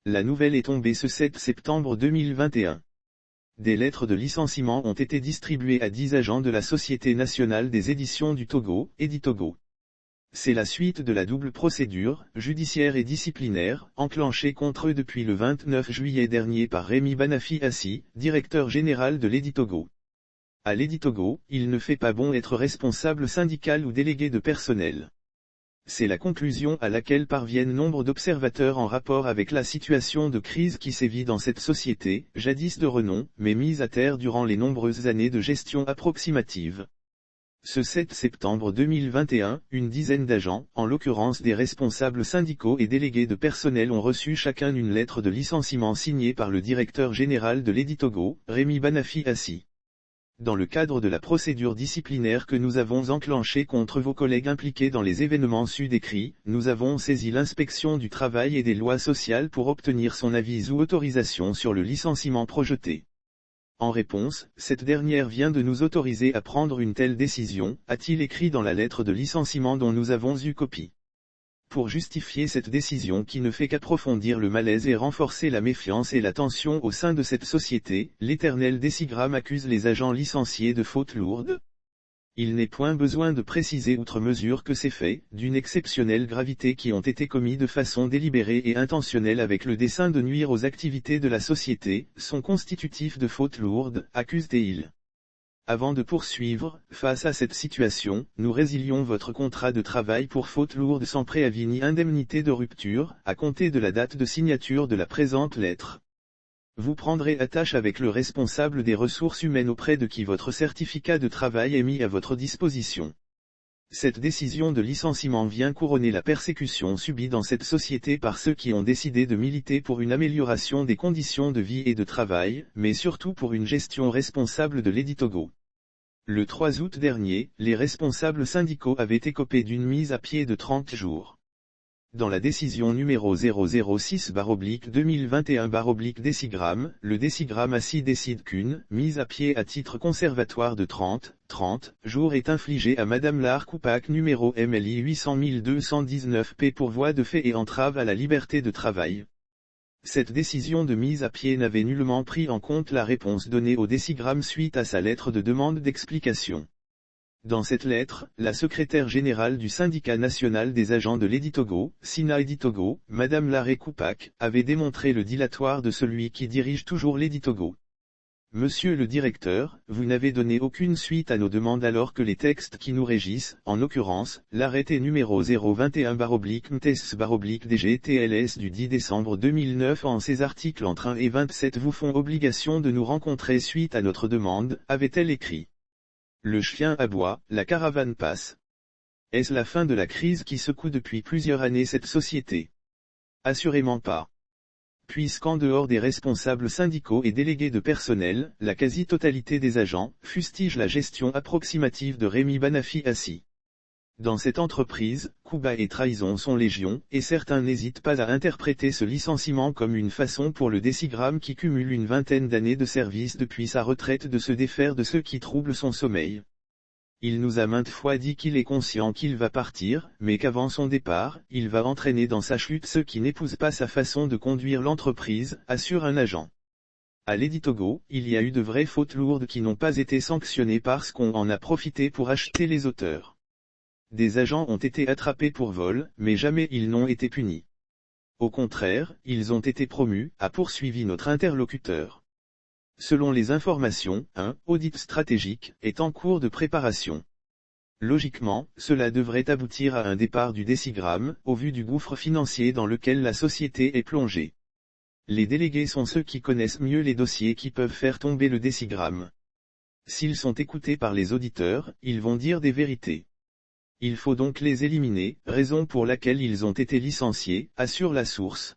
La nouvelle est tombée ce 7 septembre 2021. Des lettres de licenciement ont été distribuées à 10 agents de la Société nationale des éditions du Togo, Editogo. C'est la suite de la double procédure, judiciaire et disciplinaire, enclenchée contre eux depuis le 29 juillet dernier par Rémi Banafi Assi, directeur général de l'Editogo. À l'Editogo, il ne fait pas bon être responsable syndical ou délégué de personnel. C'est la conclusion à laquelle parviennent nombre d'observateurs en rapport avec la situation de crise qui sévit dans cette société, jadis de renom, mais mise à terre durant les nombreuses années de gestion approximative. Ce 7 septembre 2021, une dizaine d'agents, en l'occurrence des responsables syndicaux et délégués de personnel ont reçu chacun une lettre de licenciement signée par le directeur général de l'Editogo, Rémi Banafi Assi. Dans le cadre de la procédure disciplinaire que nous avons enclenchée contre vos collègues impliqués dans les événements ci-décrits, nous avons saisi l'inspection du travail et des lois sociales pour obtenir son avis ou autorisation sur le licenciement projeté. En réponse, cette dernière vient de nous autoriser à prendre une telle décision, a-t-il écrit dans la lettre de licenciement dont nous avons eu copie. Pour justifier cette décision qui ne fait qu'approfondir le malaise et renforcer la méfiance et la tension au sein de cette société, l'Éternel Décigramme accuse les agents licenciés de fautes lourdes. Il n'est point besoin de préciser outre mesure que ces faits, d'une exceptionnelle gravité qui ont été commis de façon délibérée et intentionnelle avec le dessein de nuire aux activités de la société, sont constitutifs de fautes lourdes, accuse-t-il. Avant de poursuivre, face à cette situation, nous résilions votre contrat de travail pour faute lourde sans préavis ni indemnité de rupture, à compter de la date de signature de la présente lettre. Vous prendrez attache avec le responsable des ressources humaines auprès de qui votre certificat de travail est mis à votre disposition. Cette décision de licenciement vient couronner la persécution subie dans cette société par ceux qui ont décidé de militer pour une amélioration des conditions de vie et de travail, mais surtout pour une gestion responsable de l'Editogo. Le 3 août dernier, les responsables syndicaux avaient écopé d'une mise à pied de 30 jours. Dans la décision numéro 006/2021/Décigramme, le Décigramme Assi décide qu'une mise à pied à titre conservatoire de 30 jours est infligée à Madame Lar Koupak numéro MLI 800 P pour voie de fait et entrave à la liberté de travail. Cette décision de mise à pied n'avait nullement pris en compte la réponse donnée au Décigramme suite à sa lettre de demande d'explication. Dans cette lettre, la secrétaire générale du syndicat national des agents de l'Editogo, Sina Editogo, Madame Laré Koupak, avait démontré le dilatoire de celui qui dirige toujours l'Editogo. Monsieur le directeur, vous n'avez donné aucune suite à nos demandes alors que les textes qui nous régissent, en l'occurrence, l'arrêté numéro 021/MTS/DGTLS du 10 décembre 2009 en ses articles entre 1 et 27 vous font obligation de nous rencontrer suite à notre demande, avait-elle écrit. Le chien aboie, la caravane passe. Est-ce la fin de la crise qui secoue depuis plusieurs années cette société? Assurément pas. Puisqu'en dehors des responsables syndicaux et délégués de personnel, la quasi-totalité des agents, fustige la gestion approximative de Rémi Banafi Assi. Dans cette entreprise, coups bas et trahison sont légion, et certains n'hésitent pas à interpréter ce licenciement comme une façon pour le Décigramme qui cumule une vingtaine d'années de service depuis sa retraite de se défaire de ceux qui troublent son sommeil. Il nous a maintes fois dit qu'il est conscient qu'il va partir, mais qu'avant son départ, il va entraîner dans sa chute ceux qui n'épousent pas sa façon de conduire l'entreprise, assure un agent. À l'Editogo, il y a eu de vraies fautes lourdes qui n'ont pas été sanctionnées parce qu'on en a profité pour acheter les auteurs. Des agents ont été attrapés pour vol, mais jamais ils n'ont été punis. Au contraire, ils ont été promus, a poursuivi notre interlocuteur. Selon les informations, un audit stratégique est en cours de préparation. Logiquement, cela devrait aboutir à un départ du Décigramme, au vu du gouffre financier dans lequel la société est plongée. Les délégués sont ceux qui connaissent mieux les dossiers qui peuvent faire tomber le Décigramme. S'ils sont écoutés par les auditeurs, ils vont dire des vérités. Il faut donc les éliminer, raison pour laquelle ils ont été licenciés, assure la source.